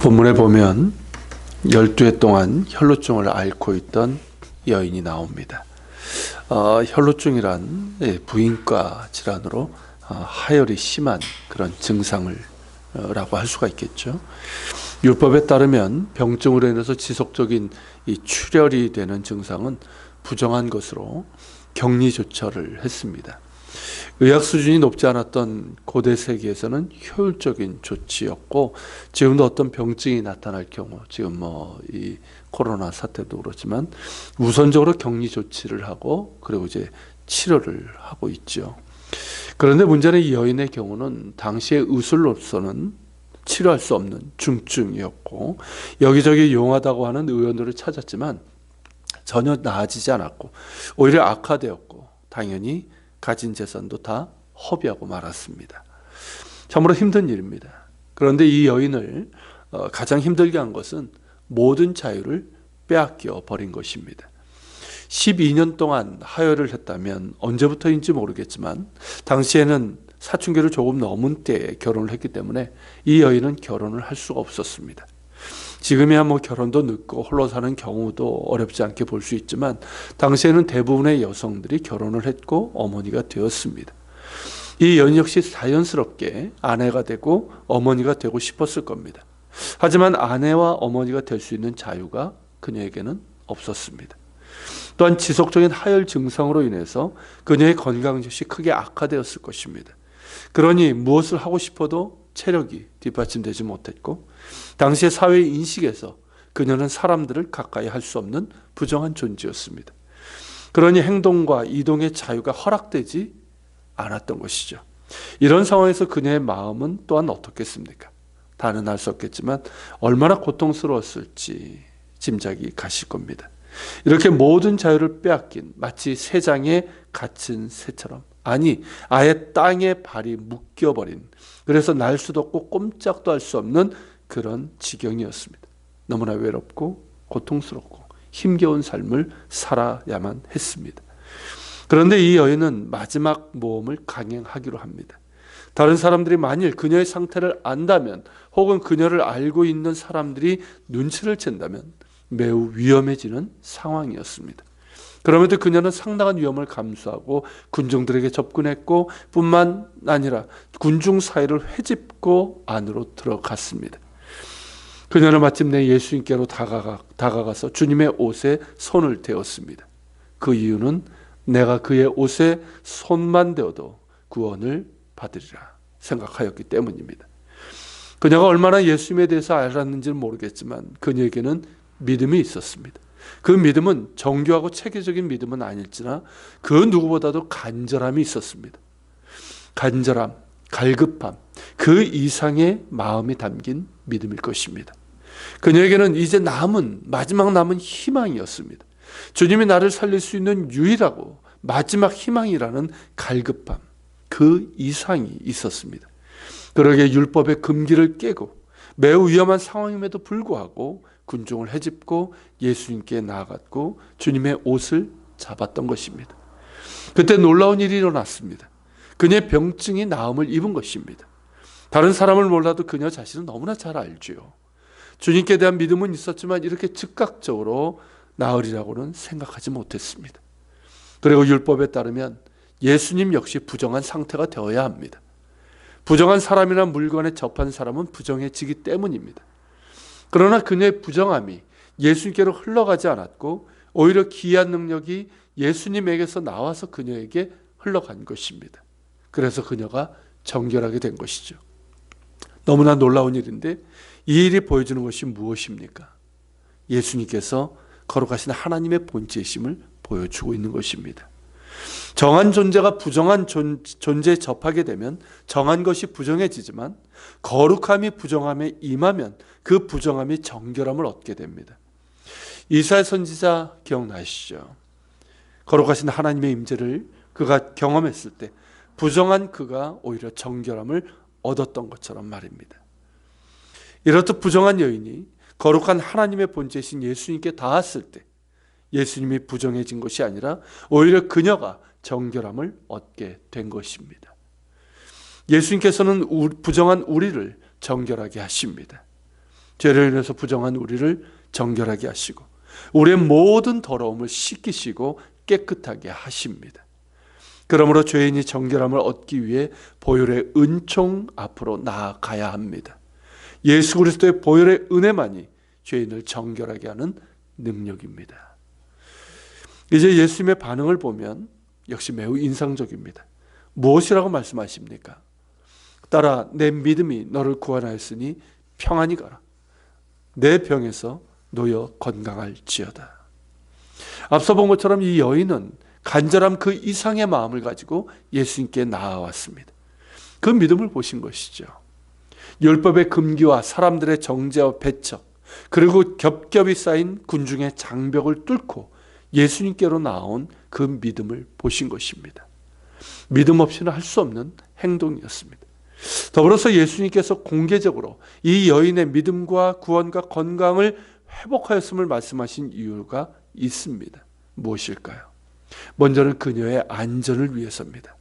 본문에 보면 12해 동안 혈루증을 앓고 있던 여인이 나옵니다. 혈루증이란 부인과 질환으로 하열이 심한 그런 증상을 라고 할 수가 있겠죠. 율법에 따르면 병증으로 인해서 지속적인 이 출혈이 되는 증상은 부정한 것으로 격리 조처를 했습니다. 의학 수준이 높지 않았던 고대 세계에서는 효율적인 조치였고, 지금도 어떤 병증이 나타날 경우, 지금 이 코로나 사태도 그렇지만 우선적으로 격리 조치를 하고 그리고 이제 치료를 하고 있죠. 그런데 문제는 이 여인의 경우는 당시의 의술로서는 치료할 수 없는 중증이었고, 여기저기 용하다고 하는 의원들을 찾았지만 전혀 나아지지 않았고 오히려 악화되었고, 당연히 가진 재산도 다 허비하고 말았습니다. 참으로 힘든 일입니다. 그런데 이 여인을 가장 힘들게 한 것은 모든 자유를 빼앗겨 버린 것입니다. 12년 동안 하혈을 했다면 언제부터인지 모르겠지만 당시에는 사춘기를 조금 넘은 때에 결혼을 했기 때문에 이 여인은 결혼을 할 수가 없었습니다. 지금이야 결혼도 늦고 홀로 사는 경우도 어렵지 않게 볼 수 있지만 당시에는 대부분의 여성들이 결혼을 했고 어머니가 되었습니다. 이 여인 역시 자연스럽게 아내가 되고 어머니가 되고 싶었을 겁니다. 하지만 아내와 어머니가 될 수 있는 자유가 그녀에게는 없었습니다. 또한 지속적인 하혈 증상으로 인해서 그녀의 건강 역시 크게 악화되었을 것입니다. 그러니 무엇을 하고 싶어도 체력이 뒷받침되지 못했고, 당시의 사회 인식에서 그녀는 사람들을 가까이 할 수 없는 부정한 존재였습니다. 그러니 행동과 이동의 자유가 허락되지 않았던 것이죠. 이런 상황에서 그녀의 마음은 또한 어떻겠습니까? 다는 알 수 없겠지만 얼마나 고통스러웠을지 짐작이 가실 겁니다. 이렇게 모든 자유를 빼앗긴 마치 새 장에 갇힌 새처럼, 아니 아예 땅에 발이 묶여버린, 그래서 날 수도 없고 꼼짝도 할 수 없는 그런 지경이었습니다. 너무나 외롭고 고통스럽고 힘겨운 삶을 살아야만 했습니다. 그런데 이 여인은 마지막 모험을 강행하기로 합니다. 다른 사람들이 만일 그녀의 상태를 안다면, 혹은 그녀를 알고 있는 사람들이 눈치를 챈다면 매우 위험해지는 상황이었습니다. 그럼에도 그녀는 상당한 위험을 감수하고 군중들에게 접근했고, 뿐만 아니라 군중 사이를 헤집고 안으로 들어갔습니다. 그녀는 마침내 예수님께로 다가가서 주님의 옷에 손을 대었습니다. 그 이유는 내가 그의 옷에 손만 대어도 구원을 받으리라 생각하였기 때문입니다. 그녀가 얼마나 예수님에 대해서 알았는지는 모르겠지만 그녀에게는 믿음이 있었습니다. 그 믿음은 정교하고 체계적인 믿음은 아닐지나 그 누구보다도 간절함이 있었습니다. 간절함, 갈급함, 그 이상의 마음이 담긴 믿음일 것입니다. 그녀에게는 이제 마지막 남은 희망이었습니다. 주님이 나를 살릴 수 있는 유일하고 마지막 희망이라는 갈급함, 그 이상이 있었습니다. 그러기에 율법의 금기를 깨고 매우 위험한 상황임에도 불구하고 군중을 헤집고 예수님께 나아갔고 주님의 옷을 잡았던 것입니다. 그때 놀라운 일이 일어났습니다. 그녀의 병증이 나음을 입은 것입니다. 다른 사람을 몰라도 그녀 자신은 너무나 잘 알죠. 주님께 대한 믿음은 있었지만 이렇게 즉각적으로 나으리라고는 생각하지 못했습니다. 그리고 율법에 따르면 예수님 역시 부정한 상태가 되어야 합니다. 부정한 사람이나 물건에 접한 사람은 부정해지기 때문입니다. 그러나 그녀의 부정함이 예수님께로 흘러가지 않았고 오히려 기이한 능력이 예수님에게서 나와서 그녀에게 흘러간 것입니다. 그래서 그녀가 정결하게 된 것이죠. 너무나 놀라운 일인데 이 일이 보여주는 것이 무엇입니까? 예수님께서 거룩하신 하나님의 본체이심을 보여주고 있는 것입니다. 정한 존재가 부정한 존재에 접하게 되면 정한 것이 부정해지지만, 거룩함이 부정함에 임하면 그 부정함이 정결함을 얻게 됩니다. 이사야 선지자 기억나시죠? 거룩하신 하나님의 임재를 그가 경험했을 때 부정한 그가 오히려 정결함을 얻었던 것처럼 말입니다. 이렇듯 부정한 여인이 거룩한 하나님의 본체이신 예수님께 닿았을 때 예수님이 부정해진 것이 아니라 오히려 그녀가 정결함을 얻게 된 것입니다. 예수님께서는 부정한 우리를 정결하게 하십니다. 죄를 인해서 부정한 우리를 정결하게 하시고 우리의 모든 더러움을 씻기시고 깨끗하게 하십니다. 그러므로 죄인이 정결함을 얻기 위해 보혈의 은총 앞으로 나아가야 합니다. 예수 그리스도의 보혈의 은혜만이 죄인을 정결하게 하는 능력입니다. 이제 예수님의 반응을 보면 역시 매우 인상적입니다. 무엇이라고 말씀하십니까? 따라 내 믿음이 너를 구원하였으니 평안히 가라. 내 병에서 놓여 건강할지어다. 앞서 본 것처럼 이 여인은 간절함 그 이상의 마음을 가지고 예수님께 나아왔습니다. 그 믿음을 보신 것이죠. 율법의 금기와 사람들의 정죄와 배척, 그리고 겹겹이 쌓인 군중의 장벽을 뚫고 예수님께로 나온 그 믿음을 보신 것입니다. 믿음 없이는 할 수 없는 행동이었습니다. 더불어서 예수님께서 공개적으로 이 여인의 믿음과 구원과 건강을 회복하였음을 말씀하신 이유가 있습니다. 무엇일까요? 먼저는 그녀의 안전을 위해서입니다.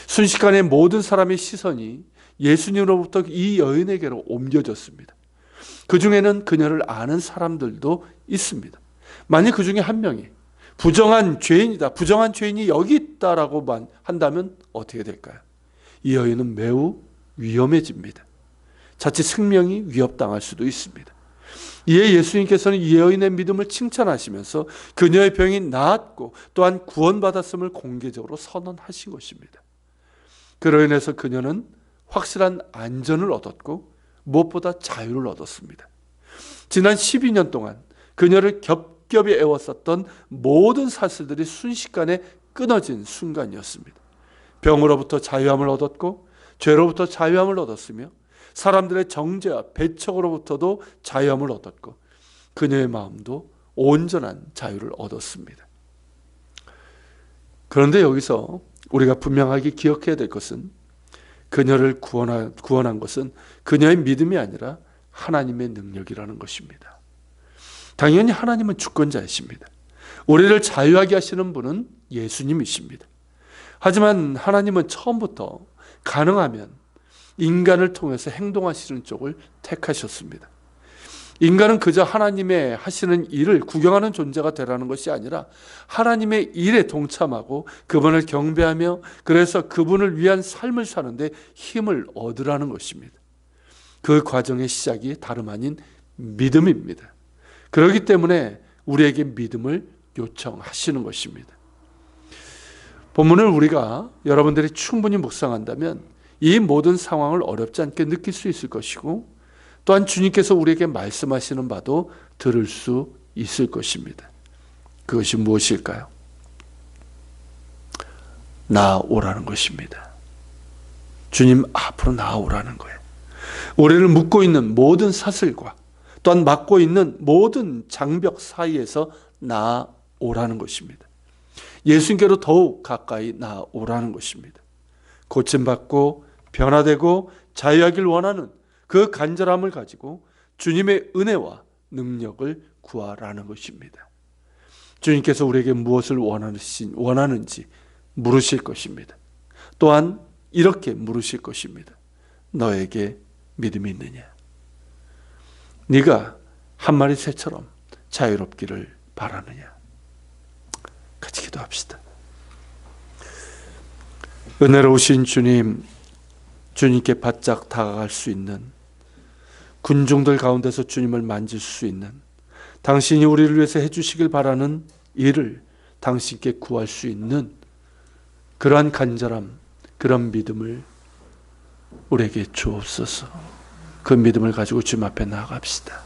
순식간에 모든 사람의 시선이 예수님으로부터 이 여인에게로 옮겨졌습니다. 그 중에는 그녀를 아는 사람들도 있습니다. 만약 그 중에 한 명이 부정한 죄인이다, 부정한 죄인이 여기 있다라고만 한다면 어떻게 될까요? 이 여인은 매우 위험해집니다. 자칫 생명이 위협당할 수도 있습니다. 이에 예수님께서는 이 여인의 믿음을 칭찬하시면서 그녀의 병이 나았고 또한 구원받았음을 공개적으로 선언하신 것입니다. 그로 인해서 그녀는 확실한 안전을 얻었고 무엇보다 자유를 얻었습니다. 지난 12년 동안 그녀를 겹겹이 애워쌌던 모든 사슬들이 순식간에 끊어진 순간이었습니다. 병으로부터 자유함을 얻었고 죄로부터 자유함을 얻었으며 사람들의 정죄와 배척으로부터도 자유함을 얻었고 그녀의 마음도 온전한 자유를 얻었습니다. 그런데 여기서 우리가 분명하게 기억해야 될 것은 그녀를 구원한 것은 그녀의 믿음이 아니라 하나님의 능력이라는 것입니다. 당연히 하나님은 주권자이십니다. 우리를 자유하게 하시는 분은 예수님이십니다. 하지만 하나님은 처음부터 가능하면 인간을 통해서 행동하시는 쪽을 택하셨습니다. 인간은 그저 하나님의 하시는 일을 구경하는 존재가 되라는 것이 아니라 하나님의 일에 동참하고 그분을 경배하며 그래서 그분을 위한 삶을 사는데 힘을 얻으라는 것입니다. 그 과정의 시작이 다름 아닌 믿음입니다. 그렇기 때문에 우리에게 믿음을 요청하시는 것입니다. 본문을 우리가 여러분들이 충분히 묵상한다면 이 모든 상황을 어렵지 않게 느낄 수 있을 것이고 또한 주님께서 우리에게 말씀하시는 바도 들을 수 있을 것입니다. 그것이 무엇일까요? 나아오라는 것입니다. 주님 앞으로 나아오라는 거예요. 우리를 묶고 있는 모든 사슬과 또한 막고 있는 모든 장벽 사이에서 나아오라는 것입니다. 예수님께로 더욱 가까이 나아오라는 것입니다. 고침받고 변화되고 자유하길 원하는 그 간절함을 가지고 주님의 은혜와 능력을 구하라는 것입니다. 주님께서 우리에게 무엇을 원하는지 물으실 것입니다. 또한 이렇게 물으실 것입니다. 너에게 믿음이 있느냐? 네가 한 마리 새처럼 자유롭기를 바라느냐? 같이 기도합시다. 은혜로우신 주님, 주님께 바짝 다가갈 수 있는 군중들 가운데서 주님을 만질 수 있는 당신이 우리를 위해서 해주시길 바라는 일을 당신께 구할 수 있는 그러한 간절함, 그런 믿음을 우리에게 주옵소서. 그 믿음을 가지고 주님 앞에 나아갑시다.